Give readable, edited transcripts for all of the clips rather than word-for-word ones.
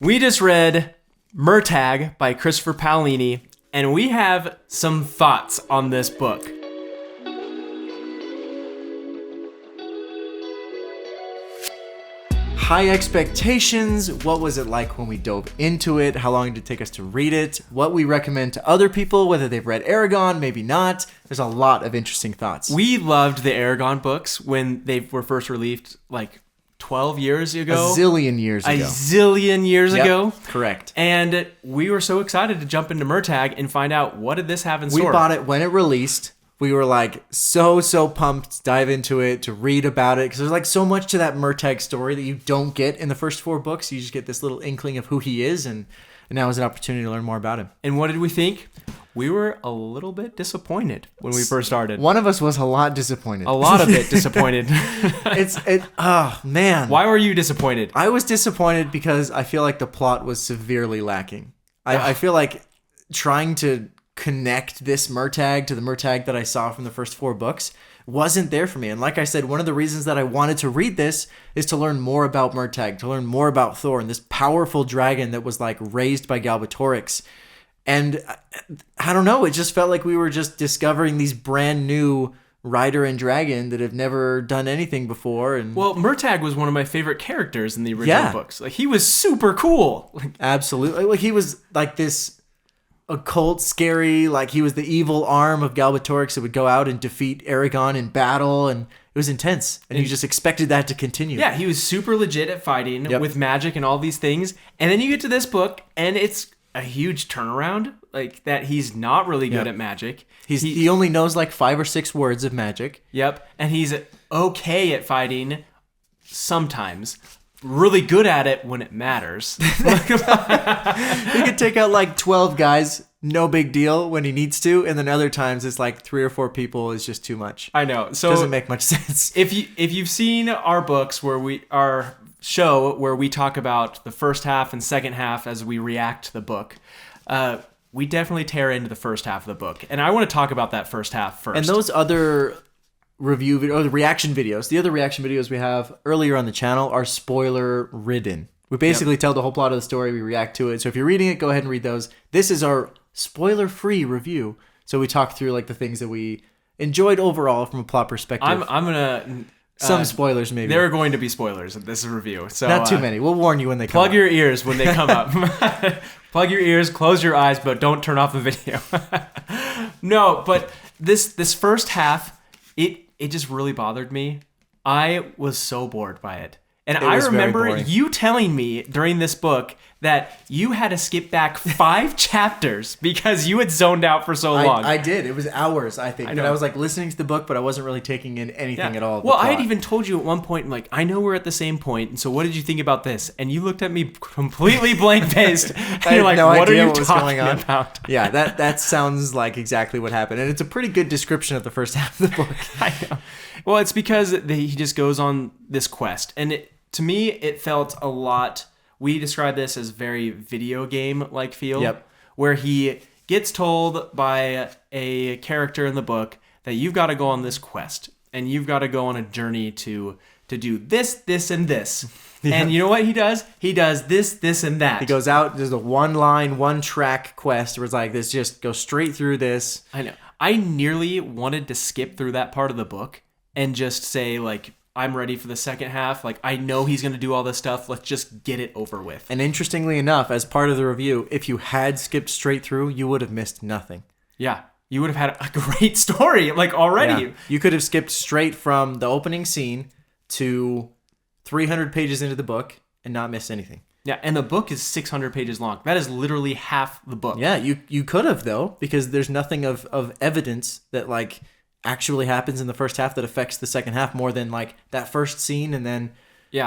We just read Murtagh by Christopher Paolini, and we have some thoughts on this book. High expectations. What was it like when we dove into it? How long did it take us to read it? What we recommend to other people, whether they've read Eragon, maybe not. There's a lot of interesting thoughts. We loved the Eragon books when they were first released, like 12 years ago. A zillion years ago. Correct. And we were so excited to jump into Murtagh and find out what did this have in store. We bought it when it released. We were like so pumped to dive into it, to read about it, because there's like so much to that Murtagh story that you don't get in the first 4 books. You just get this little inkling of who he is, and now is an opportunity to learn more about him. And what did we think? We were a little bit disappointed when we first started. One of us was a lot disappointed. A lot of it disappointed. Oh man. Why were you disappointed? I was disappointed because I feel like the plot was severely lacking. I feel like trying to connect this Murtagh to the Murtagh that I saw from the first 4 books wasn't there for me. And like I said, one of the reasons that I wanted to read this is to learn more about Murtagh, to learn more about Thor and this powerful dragon that was like raised by Galbatorix. And I don't know, it just felt like we were just discovering these brand new rider and dragon that have never done anything before. And well, Murtagh was one of my favorite characters in the original books. Like, he was super cool. Absolutely. Like, he was like this occult, scary, like he was the evil arm of Galbatorix that would go out and defeat Eragon in battle, and it was intense. And you just expected that to continue. Yeah, he was super legit at fighting with magic and all these things. And then you get to this book, and it's a huge turnaround, like that he's not really good at magic. He only knows like 5 or 6 words of magic. Yep, and he's okay at fighting sometimes. Really good at it when it matters. He could take out like 12 guys, no big deal when he needs to, and then other times it's like 3 or 4 people is just too much. I know. So doesn't make much sense. If you've seen our books our show where we talk about the first half and second half as we react to the book, we definitely tear into the first half of the book, and I want to talk about that first half first. And those other the reaction videos, the other reaction videos we have earlier on the channel are spoiler ridden. We basically tell the whole plot of the story, we react to it. So if you're reading it, go ahead and read those. This is our spoiler free review. So we talk through like the things that we enjoyed overall from a plot perspective. I'm gonna some spoilers maybe. There are going to be spoilers in this review. So not too many. We'll warn you when they come up. Plug your ears when they come up. Plug your ears, close your eyes, but don't turn off the video. No, but this first half, it just really bothered me. I was so bored by it. And I remember you telling me during this book that you had to skip back 5 chapters because you had zoned out for so long. I did. It was hours, I think. And I was like listening to the book, but I wasn't really taking in anything at all. Well, I had even told you at one point, like, I know we're at the same point, and so what did you think about this? And you looked at me completely blank-faced. And you're like, what are you talking about? Yeah, that sounds like exactly what happened. And it's a pretty good description of the first half of the book. I know. Well, it's because he just goes on this quest. And to me, it felt a lot... We describe this as very video game-like feel. Yep. Where he gets told by a character in the book that you've got to go on this quest. And you've got to go on a journey to do this, and this. Yeah. And you know what he does? He does this, and that. He goes out, there's a one-line, one-track quest where it's like, this just go straight through this. I know. I nearly wanted to skip through that part of the book and just say, like, I'm ready for the second half. Like, I know he's going to do all this stuff. Let's just get it over with. And interestingly enough, as part of the review, if you had skipped straight through, you would have missed nothing. Yeah. You would have had a great story, like, already. Yeah. You could have skipped straight from the opening scene to 300 pages into the book and not missed anything. Yeah, and the book is 600 pages long. That is literally half the book. Yeah, you could have, though, because there's nothing of evidence that, like, actually happens in the first half that affects the second half more than like that first scene and then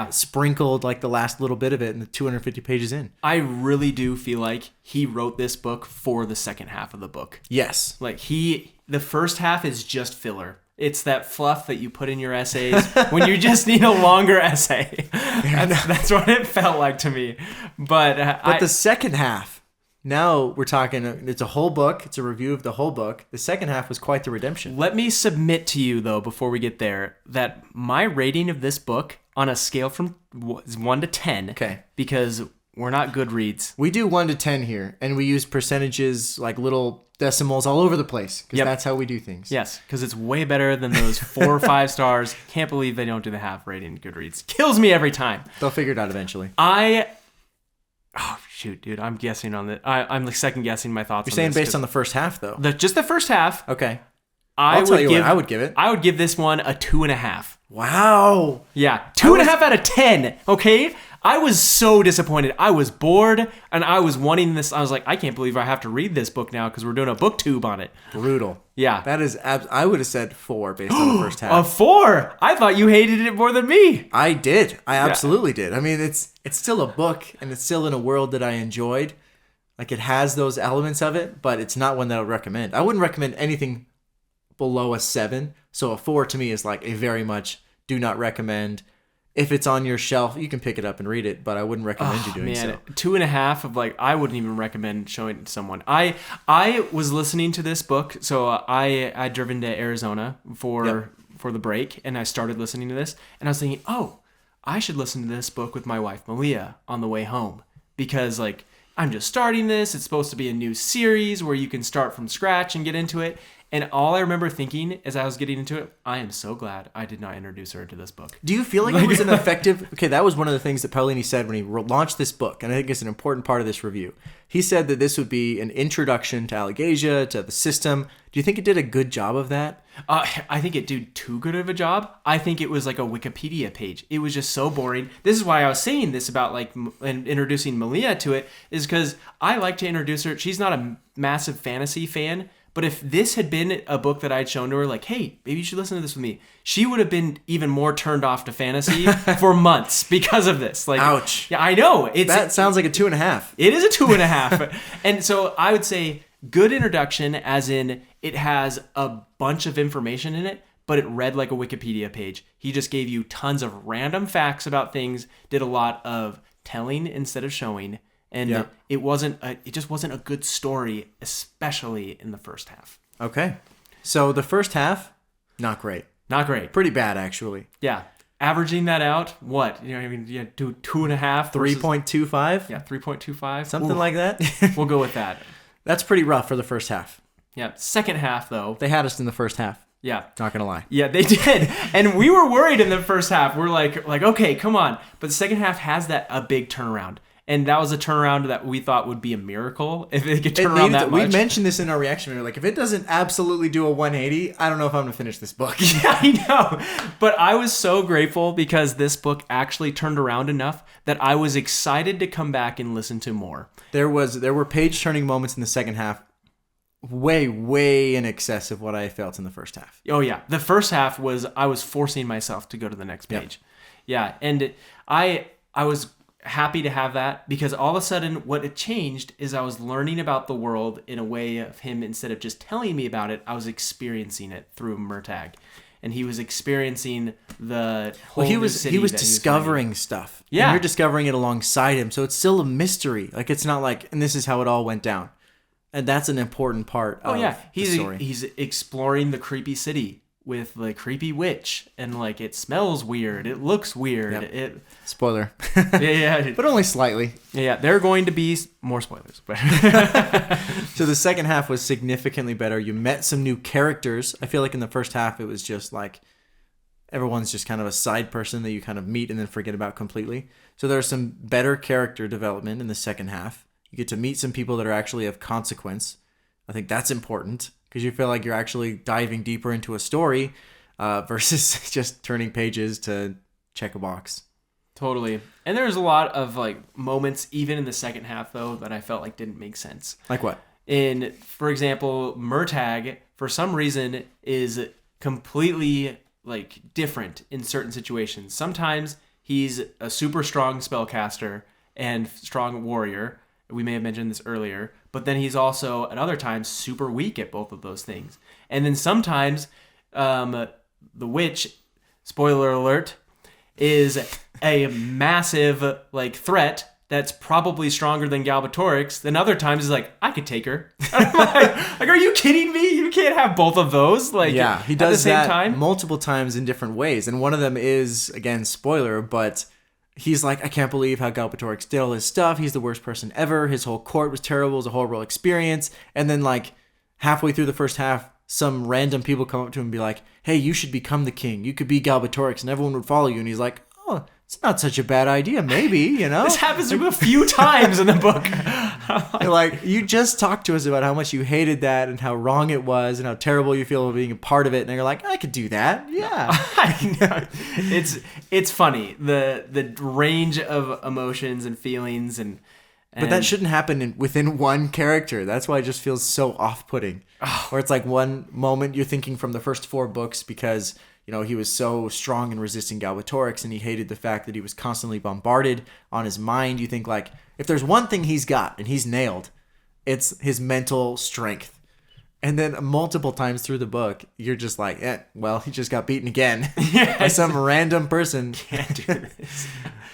sprinkled like the last little bit of it in the 250 pages in. I really do feel like he wrote this book for the second half of the book. Yes. Like the first half is just filler. It's that fluff that you put in your essays when you just need a longer essay. That's what it felt like to me. But the second half, now we're talking, it's a whole book. It's a review of the whole book. The second half was quite the redemption. Let me submit to you, though, before we get there, that my rating of this book on a scale from 1 to 10, okay, because We're not Goodreads. We do 1 to 10 here, and we use percentages like little decimals all over the place because that's how we do things. Yes, because it's way better than those 4 or 5 stars. Can't believe they don't do the half rating Goodreads. Kills me every time. They'll figure it out eventually. Oh shoot, dude! I'm guessing on the. I'm like second guessing my thoughts. You're saying based on the first half, though. Just the first half. Okay. I would give it. I would give this one a 2.5. Wow. Yeah, 2.5 out of 10. Okay. I was so disappointed. I was bored, and I was wanting this. I was like, I can't believe I have to read this book now because we're doing a booktube on it. Brutal. Yeah. That is. I would have said 4 based on the first half. A 4? I thought you hated it more than me. I did. I absolutely did. I mean, it's still a book, and it's still in a world that I enjoyed. Like, it has those elements of it, but it's not one that I would recommend. I wouldn't recommend anything below a 7. So a 4 to me is like a very much do not recommend. If it's on your shelf, you can pick it up and read it, but I wouldn't recommend you doing so. 2.5 of like, I wouldn't even recommend showing it to someone. I was listening to this book, so I'd driven to Arizona for the break, and I started listening to this, and I was thinking, I should listen to this book with my wife Malia on the way home, because like I'm just starting this. It's supposed to be a new series where you can start from scratch and get into it. And all I remember thinking as I was getting into it, I am so glad I did not introduce her to this book. Do you feel like it was an effective... Okay, that was one of the things that Paolini said when he launched this book, and I think it's an important part of this review. He said that this would be an introduction to Alagasia, to the system. Do you think it did a good job of that? I think it did too good of a job. I think it was like a Wikipedia page. It was just so boring. This is why I was saying this about like introducing Malia to it, is because I like to introduce her. She's not a massive fantasy fan, but if this had been a book that I'd shown to her, like, hey, maybe you should listen to this with me, she would have been even more turned off to fantasy for months because of this. Like, ouch. Yeah, I know. That sounds like a 2.5. It is a 2.5. And so I would say good introduction, as in it has a bunch of information in it, but it read like a Wikipedia page. He just gave you tons of random facts about things, did a lot of telling instead of showing. And it just wasn't a good story, especially in the first half. Okay. So the first half, not great. Not great. Pretty bad, actually. Yeah. Averaging that out, what? You know, I mean, yeah, 2.5. 3.25? Yeah, 3.25. Something like that. We'll go with that. That's pretty rough for the first half. Yeah. Second half, though. They had us in the first half. Yeah. Not going to lie. Yeah, they did. And we were worried in the first half. We're like, okay, come on. But the second half has a big turnaround. And that was a turnaround that we thought would be a miracle if it could turn around that much. We mentioned this in our reaction. We were like, if it doesn't absolutely do a 180, I don't know if I'm going to finish this book. Yeah, I know. But I was so grateful because this book actually turned around enough that I was excited to come back and listen to more. There were page-turning moments in the second half way in excess of what I felt in the first half. Oh, yeah. The first half was I was forcing myself to go to the next page. Yeah, and I was happy to have that because all of a sudden what it changed is I was learning about the world in a way of him. Instead of just telling me about it, I was experiencing it through Murtagh, and he was experiencing the whole he was discovering stuff. Yeah, and you're discovering it alongside him, so it's still a mystery. Like, it's not like, and this is how it all went down, and that's an important part of the story. He's exploring the creepy city with the creepy witch, and like it smells weird, it looks weird. Spoiler. Yeah, but only slightly. Yeah, there are going to be more spoilers. So the second half was significantly better. You met some new characters. I feel like in the first half it was just like everyone's just kind of a side person that you kind of meet and then forget about completely. So there's some better character development in the second half. You get to meet some people that are actually of consequence. I think that's important, because you feel like you're actually diving deeper into a story versus just turning pages to check a box. Totally. And there's a lot of like moments, even in the second half, though, that I felt like didn't make sense. Like what? For example, Murtagh, for some reason, is completely like different in certain situations. Sometimes he's a super strong spellcaster and strong warrior. We may have mentioned this earlier. But then he's also, at other times, super weak at both of those things. And then sometimes the witch, spoiler alert, is a massive like threat that's probably stronger than Galbatorix. Then other times is like, I could take her. like, are you kidding me? You can't have both of those. Like, yeah, he does at the same that time. Multiple times in different ways. And one of them is, again, spoiler, but he's like, I can't believe how Galbatorix did all this stuff. He's the worst person ever. His whole court was terrible. It was a horrible experience. And then like halfway through the first half, some random people come up to him and be like, hey, you should become the king. You could be Galbatorix and everyone would follow you. And he's like, oh, it's not such a bad idea. Maybe, you know? This happens to him a few times in the book. You're like, you just talked to us about how much you hated that and how wrong it was and how terrible you feel about being a part of it. And you're like, I could do that. Yeah. I know. It's funny. The range of emotions and feelings and but that shouldn't happen within one character. That's why it just feels so off-putting. Where it's like one moment you're thinking from the first 4 books because, you know, he was so strong in resisting Galbatorix and he hated the fact that he was constantly bombarded on his mind. You think like, if there's one thing he's got and he's nailed, it's his mental strength. And then multiple times through the book, you're just like, well, he just got beaten again by some random person. Can't do this.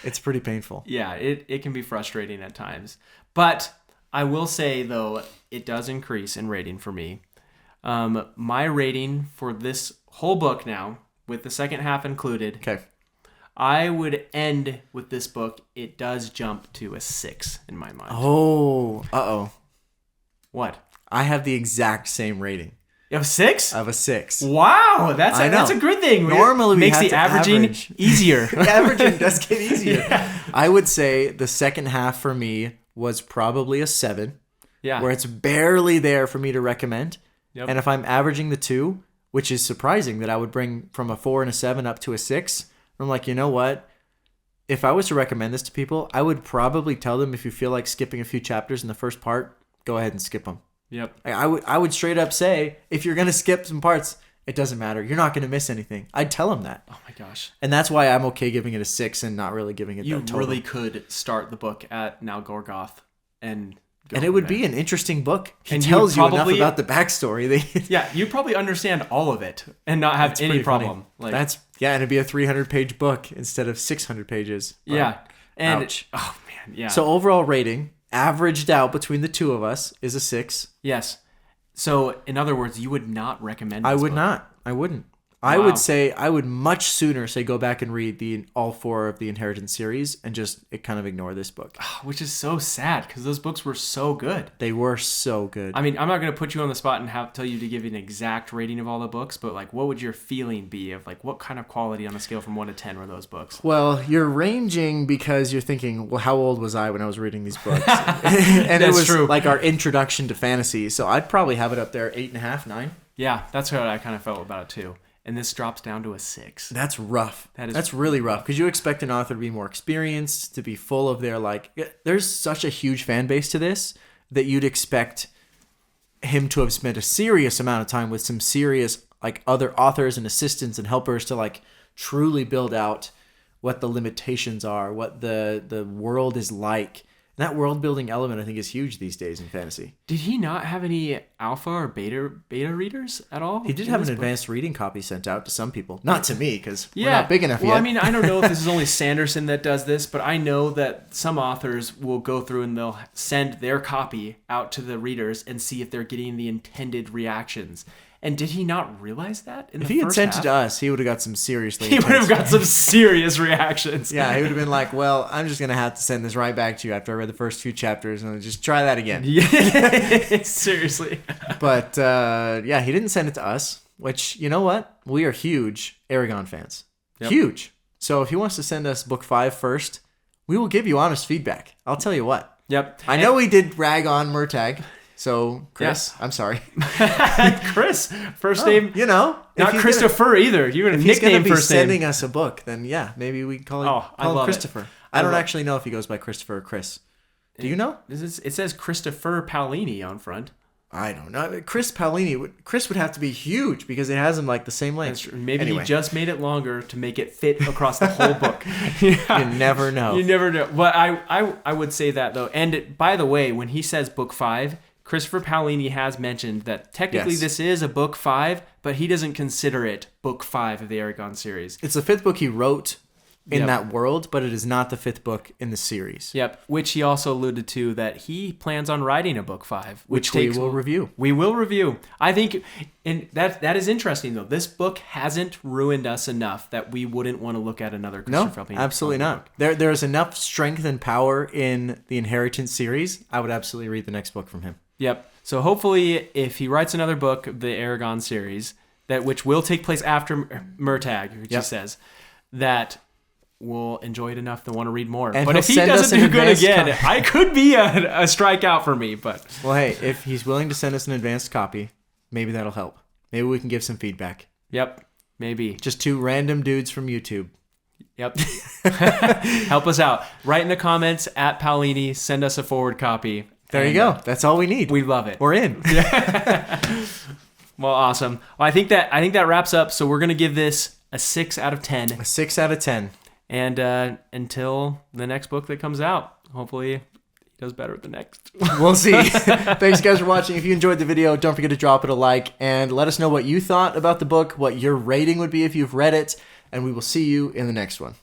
It's pretty painful. Yeah, it can be frustrating at times. But I will say, though, it does increase in rating for me. My rating for this whole book now, with the second half included, okay, I would end with this book. It does jump to a 6 in my mind. Oh, uh-oh. What? I have the exact same rating. You have 6? I have a 6. Wow, that's a good thing. Normally we makes have the to averaging average. easier. Averaging does get easier. Yeah. I would say the second half for me was probably a 7. Yeah. Where it's barely there for me to recommend. Yep. And if I'm averaging the 2, which is surprising that I would bring from a 4 and a 7 up to a 6, I'm like, you know what? If I was to recommend this to people, I would probably tell them if you feel like skipping a few chapters in the first part, go ahead and skip them. Yep. I would straight up say, if you're going to skip some parts, it doesn't matter. You're not going to miss anything. I'd tell them that. Oh my gosh. And that's why I'm okay giving it a 6 and not really giving it that total. You really could start the book at Now Gorgoth and it would be an interesting book. He and tells you enough about the backstory. Yeah, you'd probably understand all of it and not have any problem. Like, and it'd be a 300-page book instead of 600 pages. Yeah. And ouch. Oh man, yeah. So overall rating, averaged out between the two of us, is a 6. Yes. So in other words, you would not recommend this I would book. not. I wouldn't. I would say I would much sooner say go back and read all 4 of the Inheritance series and just kind of ignore this book. Which is so sad because those books were so good. They were so good. I mean, I'm not going to put you on the spot and tell you to give an exact rating of all the books, but like, what would your feeling be of like what kind of quality on a scale from 1 to 10 were those books? Well, you're ranging because you're thinking, well, how old was I when I was reading these books? And it was true. Like our introduction to fantasy. So I'd probably have it up there 8.5, 9. Yeah, that's what I kind of felt about it too. And this drops down to a 6. That's rough. That's really rough because you expect an author to be more experienced, to be full of their like. There's such a huge fan base to this that you'd expect him to have spent a serious amount of time with some serious like other authors and assistants and helpers to like truly build out what the limitations are, what the world is like. And that world building element, I think, is huge these days in fantasy. Did he not have any alpha or beta readers at all? He did have an advanced reading copy sent out to some people. Not to me, because we're not big enough yet. Well, I mean, I don't know if this is only Sanderson that does this, but I know that some authors will go through and they'll send their copy out to the readers and see if they're getting the intended reactions. And did he not realize that in the first half? If he had sent it to us, he would have got some seriously He would have got some serious reactions. Yeah, he would have been like, well, I'm just going to have to send this right back to you after I read the first few chapters and just try that again. Yeah, seriously. But, yeah, he didn't send it to us, which, you know what? We are huge Eragon fans. Yep. Huge. So if he wants to send us book 5 first, we will give you honest feedback. I'll tell you what. Yep. I know we did rag on Murtagh. So, Chris, I'm sorry. Chris, first name. You know. Not Christopher either. You're going to nickname first name. If he's going to be sending us a book, then yeah, maybe we call him Christopher. I don't actually know if he goes by Christopher or Chris. Do you know? It says Christopher Paolini on front. I don't know. Chris Paolini. Chris would have to be huge because it has him like the same length. Maybe he just made it longer to make it fit across the whole book. Yeah. You never know. You never know. But I would say that though. And by the way, when he says book 5, Christopher Paolini has mentioned that technically this is a book 5, but he doesn't consider it book 5 of the Eragon series. It's the 5th book he wrote, in that world, but it is not the 5th book in the series. Yep, which he also alluded to that he plans on writing a book 5, which we will review. We will review. I think, and that is interesting though. This book hasn't ruined us enough that we wouldn't want to look at another Christopher Paolini. No, absolutely not. There is enough strength and power in the Inheritance series. I would absolutely read the next book from him. Yep. So hopefully, if he writes another book, the Eragon series, which will take place after Murtagh, which he says, that we'll enjoy it enough to want to read more. But if he doesn't do good again, I could be a strikeout for me. But well, hey, if he's willing to send us an advanced copy, maybe that'll help. Maybe we can give some feedback. Yep, maybe. Just 2 random dudes from YouTube. Yep. Help us out. Write in the comments at Paolini. Send us a forward copy. There you go. That's all we need. We love it. We're in. Well, awesome. Well, I think that wraps up. So we're gonna give this a 6 out of 10. A 6 out of 10. And until the next book that comes out, hopefully he does better at the next. We'll see. Thanks, guys, for watching. If you enjoyed the video, don't forget to drop it a like and let us know what you thought about the book, what your rating would be if you've read it, and we will see you in the next one.